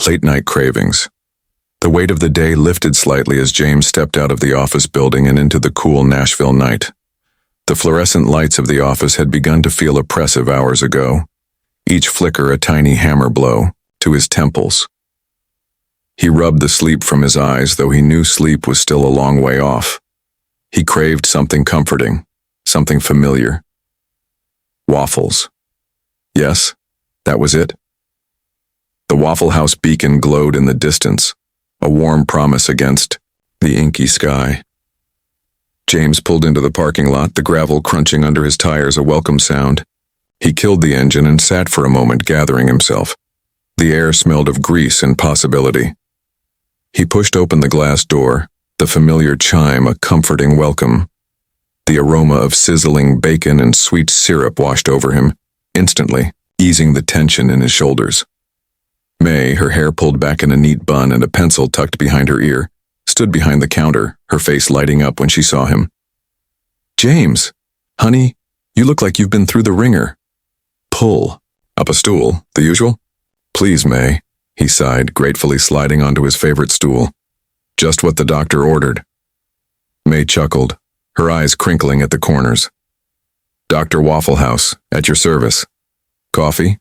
Late-night cravings. The weight of the day lifted slightly as James stepped out of the office building and into the cool Nashville night. The fluorescent lights of the office had begun to feel oppressive hours ago, each flicker a tiny hammer blow to his temples. He rubbed the sleep from his eyes, though he knew sleep was still a long way off. He craved something comforting, something familiar. Waffles. Yes, that was it. The Waffle House beacon glowed in the distance, a warm promise against the inky sky. James pulled into the parking lot, the gravel crunching under his tires a welcome sound. He killed the engine and sat for a moment, gathering himself. The air smelled of grease and possibility. He pushed open the glass door, the familiar chime a comforting welcome. The aroma of sizzling bacon and sweet syrup washed over him, instantly, easing the tension in his shoulders. May, her hair pulled back in a neat bun and a pencil tucked behind her ear, stood behind the counter, her face lighting up when she saw him. "James, honey, you look like you've been through the ringer." "Pull." "Up a stool, the usual?" "Please, May," he sighed, gratefully sliding onto his favorite stool. "Just what the doctor ordered." May chuckled, her eyes crinkling at the corners. "Dr. Waffle House, at your service. Coffee?"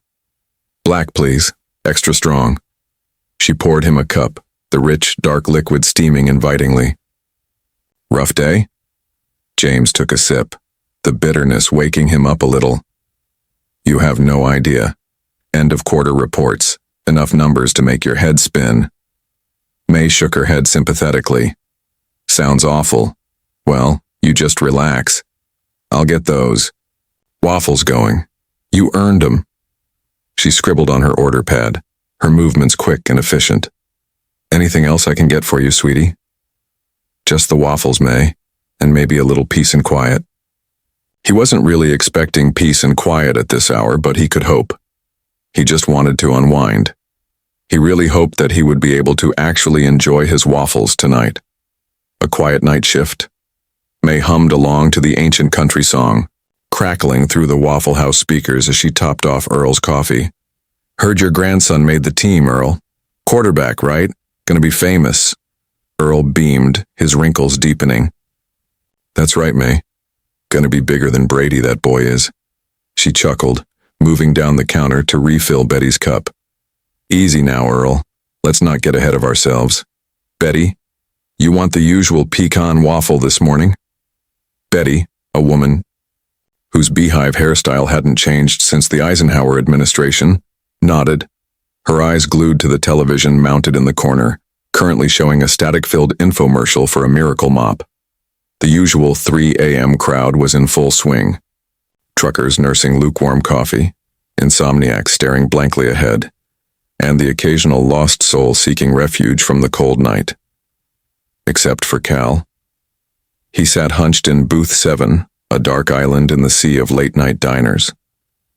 "Black, please. Extra strong." She poured him a cup, the rich, dark liquid steaming invitingly. "Rough day?" James took a sip, the bitterness waking him up a little. "You have no idea. End of quarter reports, enough numbers to make your head spin." May shook her head sympathetically. "Sounds awful. Well, you just relax. I'll get those waffles going. You earned 'em." She scribbled on her order pad, her movements quick and efficient. "Anything else I can get for you, sweetie?" "Just the waffles, May, and maybe a little peace and quiet." He wasn't really expecting peace and quiet at this hour, but he could hope. He just wanted to unwind. He really hoped that he would be able to actually enjoy his waffles tonight. A quiet night shift. May hummed along to the ancient country song, crackling through the Waffle House speakers as she topped off Earl's coffee. "Heard your grandson made the team, Earl. Quarterback, right? Gonna be famous." Earl beamed, his wrinkles deepening. "That's right, May. Gonna be bigger than Brady, that boy is." She chuckled, moving down the counter to refill Betty's cup. "Easy now, Earl. Let's not get ahead of ourselves. Betty, you want the usual pecan waffle this morning?" Betty, a woman whose beehive hairstyle hadn't changed since the Eisenhower administration, nodded, her eyes glued to the television mounted in the corner, currently showing a static-filled infomercial for a Miracle Mop. The usual 3 a.m. crowd was in full swing. Truckers nursing lukewarm coffee, insomniacs staring blankly ahead, and the occasional lost soul seeking refuge from the cold night. Except for Cal. He sat hunched in Booth 7, a dark island in the sea of late-night diners.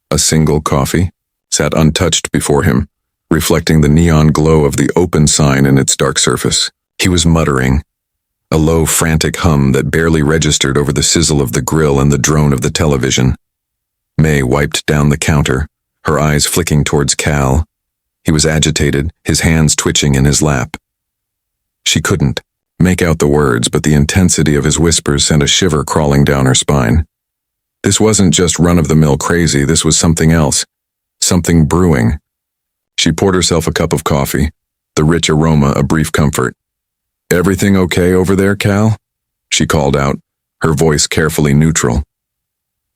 A single coffee sat untouched before him, reflecting the neon glow of the open sign in its dark surface. He was muttering, a low, frantic hum that barely registered over the sizzle of the grill and the drone of the television. May wiped down the counter, her eyes flicking towards Cal. He was agitated, his hands twitching in his lap. She couldn't make out the words, but the intensity of his whispers sent a shiver crawling down her spine. This wasn't just run-of-the-mill crazy, this was something else, something brewing. She poured herself a cup of coffee, the rich aroma a brief comfort. "Everything okay over there, Cal?" she called out, her voice carefully neutral.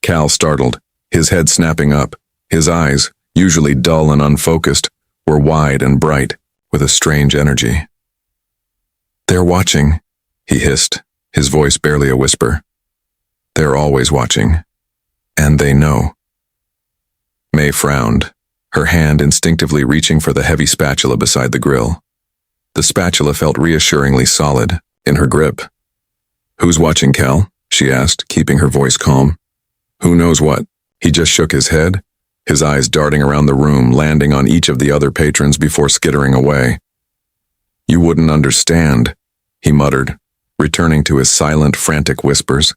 Cal startled, his head snapping up. His eyes, usually dull and unfocused, were wide and bright, with a strange energy. "They're watching," he hissed, his voice barely a whisper. "They're always watching. And they know." May frowned, her hand instinctively reaching for the heavy spatula beside the grill. The spatula felt reassuringly solid, in her grip. "Who's watching, Cal?" she asked, keeping her voice calm. "Who knows what?" He just shook his head, his eyes darting around the room, landing on each of the other patrons before skittering away. "You wouldn't understand," he muttered, returning to his silent, frantic whispers.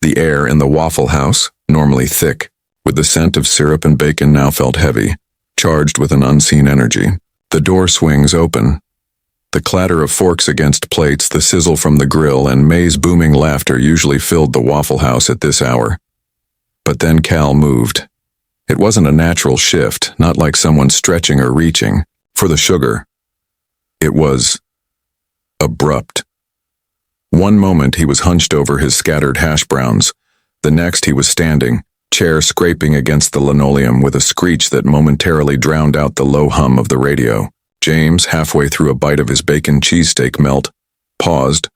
The air in the Waffle House, normally thick, with the scent of syrup and bacon, now felt heavy, charged with an unseen energy. The door swings open. The clatter of forks against plates, the sizzle from the grill, and May's booming laughter usually filled the Waffle House at this hour. But then Cal moved. It wasn't a natural shift, not like someone stretching or reaching for the sugar. It was abrupt. One moment he was hunched over his scattered hash browns. The next he was standing, chair scraping against the linoleum with a screech that momentarily drowned out the low hum of the radio. James, halfway through a bite of his bacon cheesesteak melt, paused,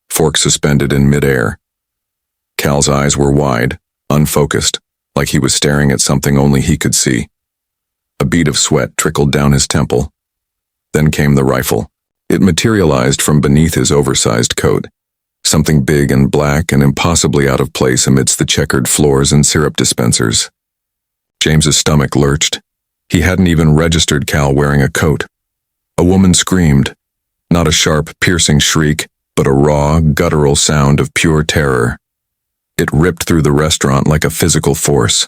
fork suspended in midair. Cal's eyes were wide, unfocused, like he was staring at something only he could see. A bead of sweat trickled down his temple. Then came the rifle. It materialized from beneath his oversized coat, something big and black and impossibly out of place amidst the checkered floors and syrup dispensers. James's stomach lurched. He hadn't even registered Cal wearing a coat. A woman screamed, not a sharp, piercing shriek, but a raw, guttural sound of pure terror. It ripped through the restaurant like a physical force.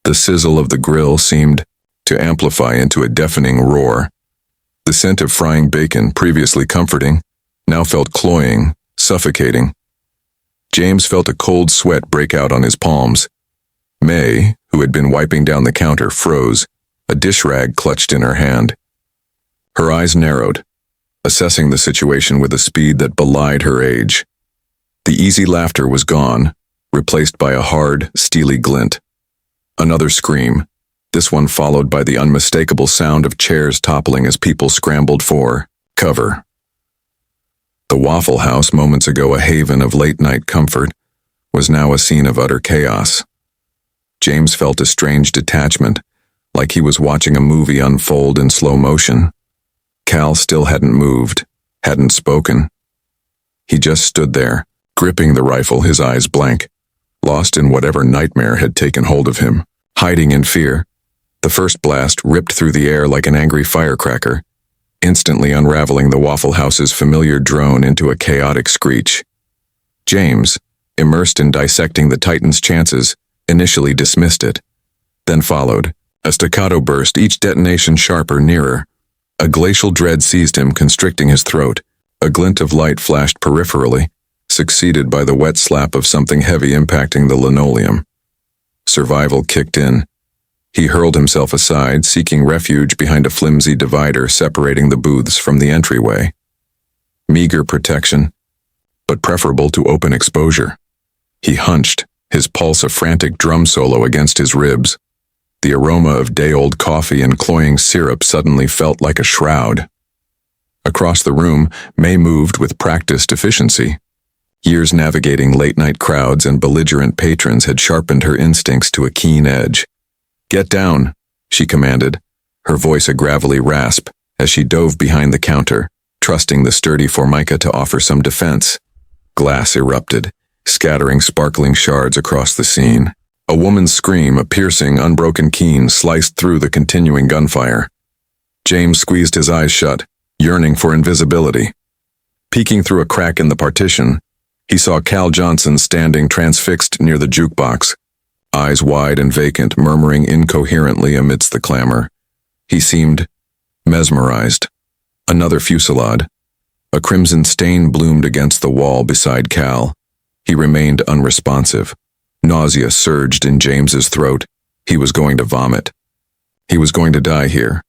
The sizzle of the grill seemed to amplify into a deafening roar. The scent of frying bacon, previously comforting, now felt cloying, suffocating. James felt a cold sweat break out on his palms. May, who had been wiping down the counter, froze, a dish rag clutched in her hand. Her eyes narrowed, assessing the situation with a speed that belied her age. The easy laughter was gone, replaced by a hard, steely glint. Another scream, this one followed by the unmistakable sound of chairs toppling as people scrambled for cover. The Waffle House, moments ago a haven of late-night comfort, was now a scene of utter chaos. James felt a strange detachment, like he was watching a movie unfold in slow motion. Cal still hadn't moved, hadn't spoken. He just stood there, gripping the rifle, his eyes blank, lost in whatever nightmare had taken hold of him, hiding in fear. The first blast ripped through the air like an angry firecracker, instantly unraveling the Waffle House's familiar drone into a chaotic screech. James, immersed in dissecting the Titan's chances, initially dismissed it, then followed, a staccato burst, each detonation sharper, nearer. A glacial dread seized him, constricting his throat. A glint of light flashed peripherally, succeeded by the wet slap of something heavy impacting the linoleum. Survival kicked in. He hurled himself aside, seeking refuge behind a flimsy divider separating the booths from the entryway. Meager protection, but preferable to open exposure. He hunched, his pulse a frantic drum solo against his ribs. The aroma of day-old coffee and cloying syrup suddenly felt like a shroud. Across the room, May moved with practiced efficiency. Years navigating late-night crowds and belligerent patrons had sharpened her instincts to a keen edge. "Get down," she commanded, her voice a gravelly rasp as she dove behind the counter, trusting the sturdy Formica to offer some defense. Glass erupted, scattering sparkling shards across the scene. A woman's scream, a piercing, unbroken keen, sliced through the continuing gunfire. James squeezed his eyes shut, yearning for invisibility. Peeking through a crack in the partition, he saw Cal Johnson standing transfixed near the jukebox, eyes wide and vacant, murmuring incoherently amidst the clamor. He seemed mesmerized. Another fusillade. A crimson stain bloomed against the wall beside Cal. He remained unresponsive. Nausea surged in James's throat. He was going to vomit. He was going to die here,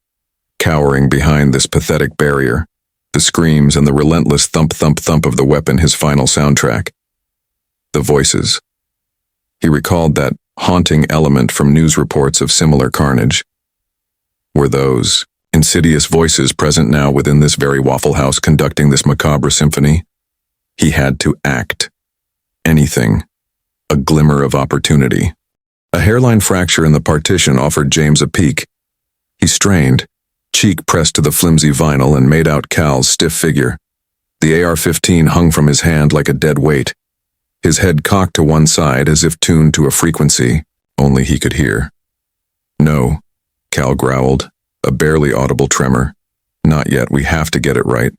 cowering behind this pathetic barrier, the screams and the relentless thump-thump-thump of the weapon his final soundtrack. The voices. He recalled that haunting element from news reports of similar carnage. Were those insidious voices present now within this very Waffle House conducting this macabre symphony? He had to act. Anything. A glimmer of opportunity. A hairline fracture in the partition offered James a peek. He strained, cheek pressed to the flimsy vinyl, and made out Cal's stiff figure. The AR-15 hung from his hand like a dead weight, his head cocked to one side as if tuned to a frequency only he could hear. "No," Cal growled, a barely audible tremor. "Not yet, we have to get it right."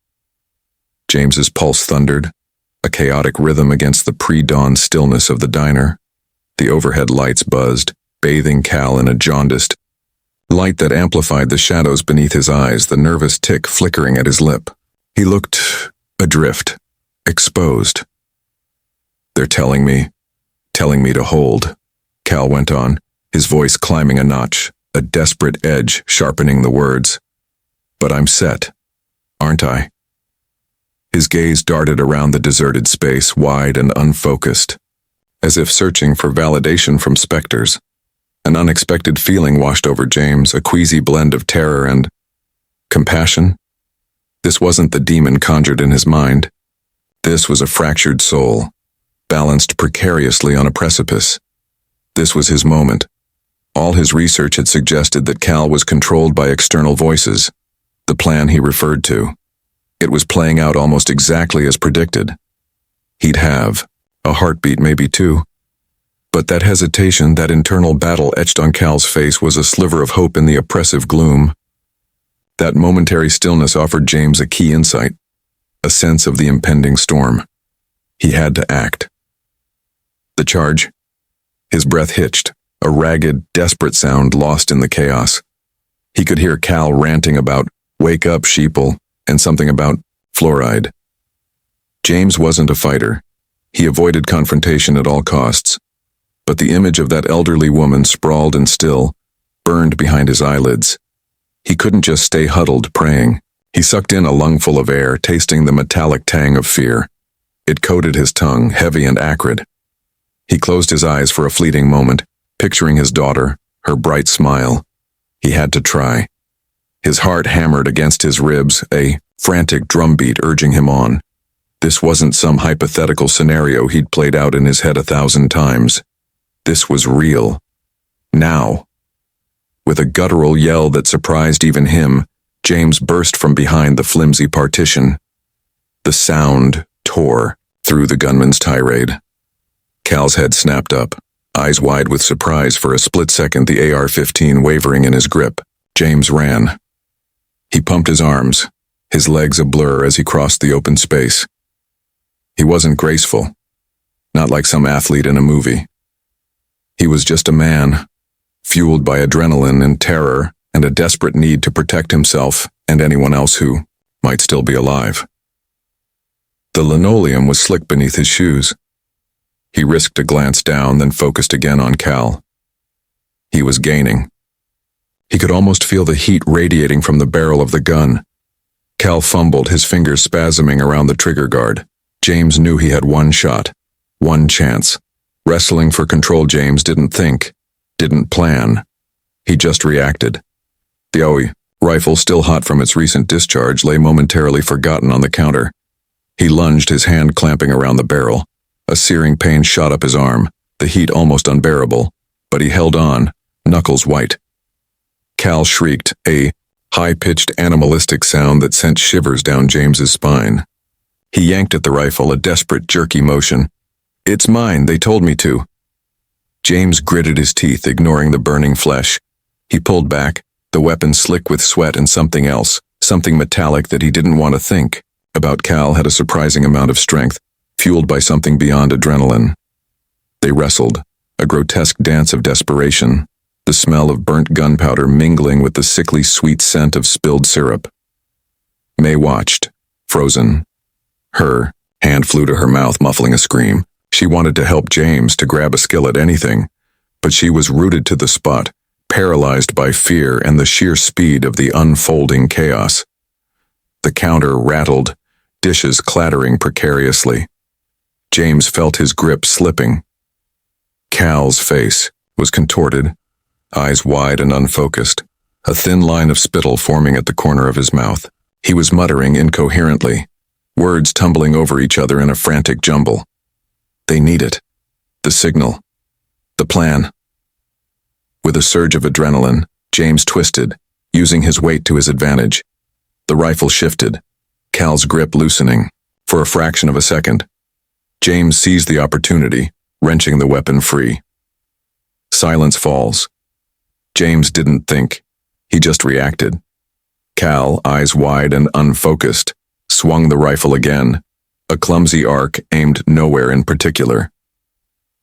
James's pulse thundered, a chaotic rhythm against the pre-dawn stillness of the diner. The overhead lights buzzed, bathing Cal in a jaundiced, light that amplified the shadows beneath his eyes, the nervous tick flickering at his lip. He looked adrift, exposed. "They're telling me to hold," Cal went on, his voice climbing a notch, a desperate edge sharpening the words. "But I'm set, aren't I?" His gaze darted around the deserted space, wide and unfocused, as if searching for validation from specters. An unexpected feeling washed over James, a queasy blend of terror and compassion. This wasn't the demon conjured in his mind. This was a fractured soul, balanced precariously on a precipice. This was his moment. All his research had suggested that Cal was controlled by external voices, the plan he referred to. It was playing out almost exactly as predicted. He'd have a heartbeat, maybe two. But that hesitation, that internal battle etched on Cal's face, was a sliver of hope in the oppressive gloom. That momentary stillness offered James a key insight, a sense of the impending storm. He had to act. The charge. His breath hitched, a ragged, desperate sound lost in the chaos. He could hear Cal ranting about, "Wake up, sheeple," and something about fluoride. James wasn't a fighter. He avoided confrontation at all costs. But the image of that elderly woman, sprawled and still, burned behind his eyelids. He couldn't just stay huddled, praying. He sucked in a lungful of air, tasting the metallic tang of fear. It coated his tongue, heavy and acrid. He closed his eyes for a fleeting moment, picturing his daughter, her bright smile. He had to try. His heart hammered against his ribs, a frantic drumbeat urging him on. This wasn't some hypothetical scenario he'd played out in his head 1,000 times. This was real. Now. With a guttural yell that surprised even him, James burst from behind the flimsy partition. The sound tore through the gunman's tirade. Cal's head snapped up, eyes wide with surprise. For a split second, the AR-15 wavering in his grip. James ran. He pumped his arms, his legs a blur as he crossed the open space. He wasn't graceful, not like some athlete in a movie. He was just a man, fueled by adrenaline and terror and a desperate need to protect himself and anyone else who might still be alive. The linoleum was slick beneath his shoes. He risked a glance down, then focused again on Cal. He was gaining. He could almost feel the heat radiating from the barrel of the gun. Cal fumbled, his fingers spasming around the trigger guard. James knew he had one shot, one chance. Wrestling for control, James didn't think, didn't plan. He just reacted. The rifle, still hot from its recent discharge, lay momentarily forgotten on the counter. He lunged, his hand clamping around the barrel. A searing pain shot up his arm, the heat almost unbearable, but he held on, knuckles white. Cal shrieked, a high-pitched animalistic sound that sent shivers down James's spine. He yanked at the rifle, a desperate, jerky motion. "It's mine, they told me to." James gritted his teeth, ignoring the burning flesh. He pulled back, the weapon slick with sweat and something else, something metallic that he didn't want to think about. Cal had a surprising amount of strength, fueled by something beyond adrenaline. They wrestled, a grotesque dance of desperation, the smell of burnt gunpowder mingling with the sickly sweet scent of spilled syrup. May watched, frozen. Her hand flew to her mouth, muffling a scream. She wanted to help James, to grab a skillet, anything, but she was rooted to the spot, paralyzed by fear and the sheer speed of the unfolding chaos. The counter rattled, dishes clattering precariously. James felt his grip slipping. Cal's face was contorted, eyes wide and unfocused, a thin line of spittle forming at the corner of his mouth. He was muttering incoherently, words tumbling over each other in a frantic jumble. They need it. The signal. The plan. With a surge of adrenaline, James twisted, using his weight to his advantage. The rifle shifted, Cal's grip loosening. For a fraction of a second, James seized the opportunity, wrenching the weapon free. Silence falls. James didn't think. He just reacted. Cal, eyes wide and unfocused, swung the rifle again, a clumsy arc aimed nowhere in particular.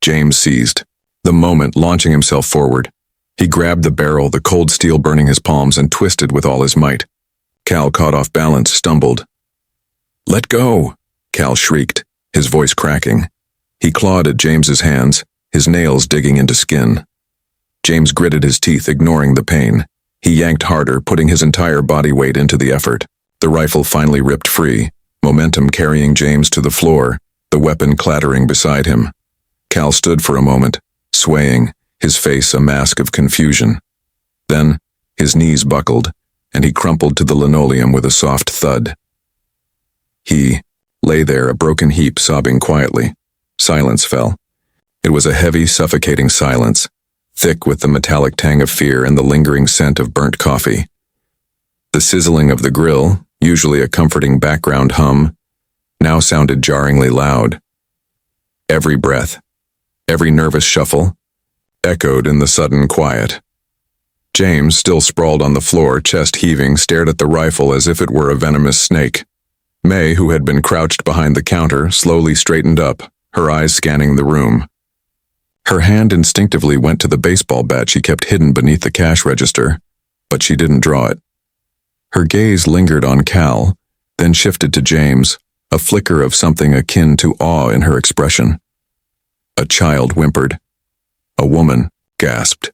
James seized, the moment launching himself forward. He grabbed the barrel, the cold steel burning his palms, and twisted with all his might. Cal caught off balance, stumbled. "Let go!" Cal shrieked, his voice cracking. He clawed at James's hands, his nails digging into skin. James gritted his teeth, ignoring the pain. He yanked harder, putting his entire body weight into the effort. The rifle finally ripped free, momentum carrying James to the floor, the weapon clattering beside him. Cal stood for a moment, swaying, his face a mask of confusion. Then, his knees buckled, and he crumpled to the linoleum with a soft thud. He lay there, a broken heap, sobbing quietly. Silence fell. It was a heavy, suffocating silence, thick with the metallic tang of fear and the lingering scent of burnt coffee. The sizzling of the grill, usually a comforting background hum, now sounded jarringly loud. Every breath, every nervous shuffle, echoed in the sudden quiet. James, still sprawled on the floor, chest heaving, stared at the rifle as if it were a venomous snake. May, who had been crouched behind the counter, slowly straightened up, her eyes scanning the room. Her hand instinctively went to the baseball bat she kept hidden beneath the cash register, but she didn't draw it. Her gaze lingered on Cal, then shifted to James, a flicker of something akin to awe in her expression. A child whimpered. A woman gasped.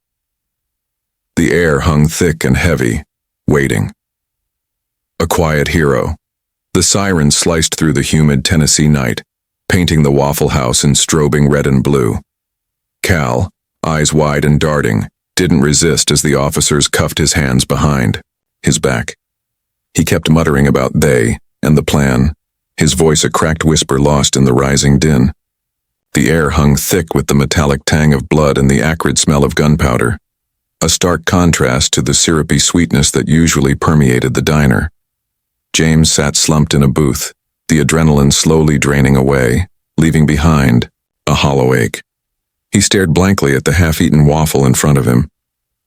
The air hung thick and heavy, waiting. A quiet hero. The siren sliced through the humid Tennessee night, painting the Waffle House in strobing red and blue. Cal, eyes wide and darting, didn't resist as the officers cuffed his hands behind his back. He kept muttering about they and the plan, his voice a cracked whisper lost in the rising din. The air hung thick with the metallic tang of blood and the acrid smell of gunpowder, a stark contrast to the syrupy sweetness that usually permeated the diner. James sat slumped in a booth, the adrenaline slowly draining away, leaving behind a hollow ache. He stared blankly at the half-eaten waffle in front of him.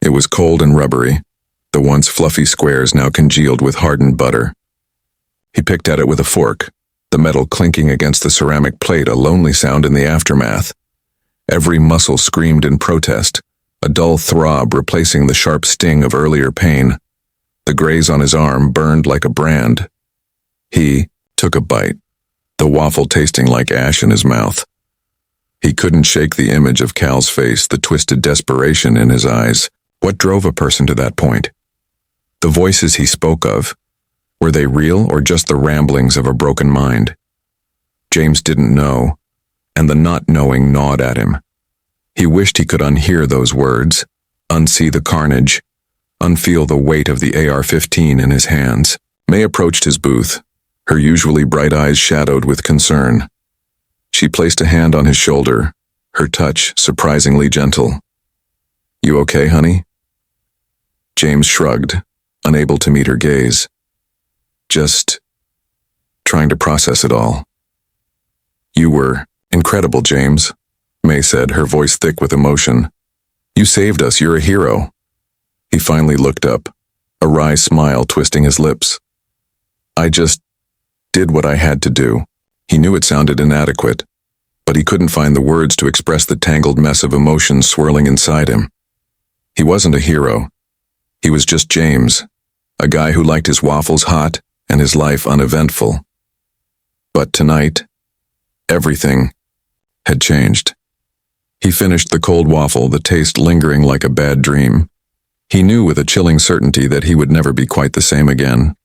It was cold and rubbery, the once fluffy squares now congealed with hardened butter. He picked at it with a fork, the metal clinking against the ceramic plate, a lonely sound in the aftermath. Every muscle screamed in protest, a dull throb replacing the sharp sting of earlier pain. The graze on his arm burned like a brand. He took a bite, the waffle tasting like ash in his mouth. He couldn't shake the image of Cal's face, the twisted desperation in his eyes. What drove a person to that point? The voices he spoke of, were they real or just the ramblings of a broken mind? James didn't know, and the not knowing gnawed at him. He wished he could unhear those words, unsee the carnage, unfeel the weight of the AR-15 in his hands. May approached his booth, her usually bright eyes shadowed with concern. She placed a hand on his shoulder, her touch surprisingly gentle. "You okay, honey?" James shrugged, unable to meet her gaze. "Just trying to process it all." "You were incredible, James," May said, her voice thick with emotion. "You saved us, you're a hero." He finally looked up, a wry smile twisting his lips. "I just did what I had to do." He knew it sounded inadequate, but he couldn't find the words to express the tangled mess of emotions swirling inside him. He wasn't a hero. He was just James, a guy who liked his waffles hot and his life uneventful. But tonight, everything had changed. He finished the cold waffle, the taste lingering like a bad dream. He knew with a chilling certainty that he would never be quite the same again.